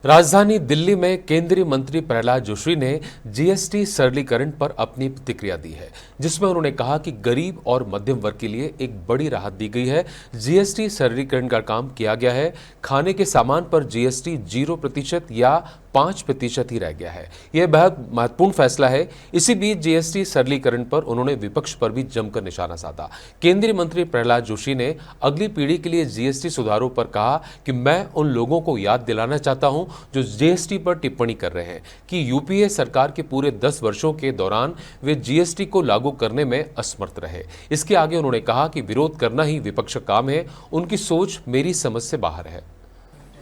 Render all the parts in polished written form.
राजधानी दिल्ली में केंद्रीय मंत्री प्रहलाद जोशी ने जीएसटी सरलीकरण पर अपनी प्रतिक्रिया दी है, जिसमें उन्होंने कहा कि गरीब और मध्यम वर्ग के लिए एक बड़ी राहत दी गई है। जीएसटी सरलीकरण का काम किया गया है। खाने के सामान पर जीएसटी 0% या 5% ही रह गया है। यह बहुत महत्वपूर्ण फैसला है। इसी बीच जीएसटी सरलीकरण पर उन्होंने विपक्ष पर भी जमकर निशाना साधा। केंद्रीय मंत्री प्रहलाद जोशी ने अगली पीढ़ी के लिए जीएसटी सुधारों पर कहा कि मैं उन लोगों को याद दिलाना चाहता हूं जो जीएसटी पर टिप्पणी कर रहे हैं कि यूपीए सरकार के पूरे 10 वर्षों के दौरान वे जीएसटी को लागू करने में असमर्थ रहे। इसके आगे उन्होंने कहा कि विरोध करना ही विपक्ष का काम है। उनकी सोच मेरी समझ से बाहर है।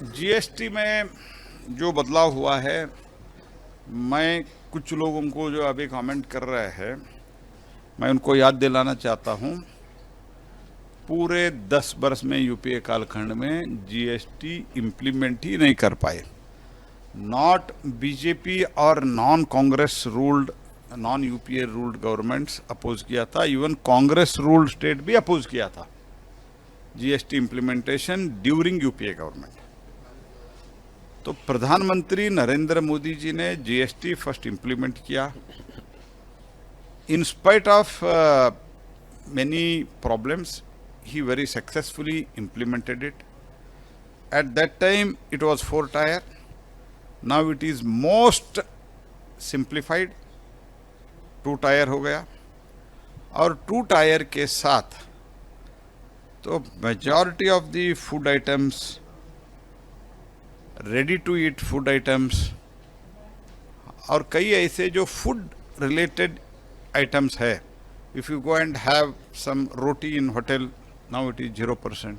जीएसटी में जो बदलाव हुआ है, मैं कुछ लोगों को जो अभी कमेंट कर रहे हैं, मैं उनको याद दिलाना चाहता हूं, पूरे 10 वर्ष में यूपीए कालखंड में जीएसटी इम्प्लीमेंट ही नहीं कर पाए। नॉट बीजेपी और non Congress ruled, non UPA ruled governments oppose किया था, इवन कांग्रेस रूल्ड स्टेट भी अपोज किया था GST implementation during UPA government. तो प्रधानमंत्री नरेंद्र मोदी जी ने जीएसटी फर्स्ट इम्प्लीमेंट किया। In spite of many problems, he very successfully implemented it. At that time it was 4 tier. Now it is most simplified, 2 tier हो गया। और 2 tier के साथ तो majority of the food items, ready to eat food items और कई ऐसे जो food related items है, if you go and have some roti in hotel, now it is 0%.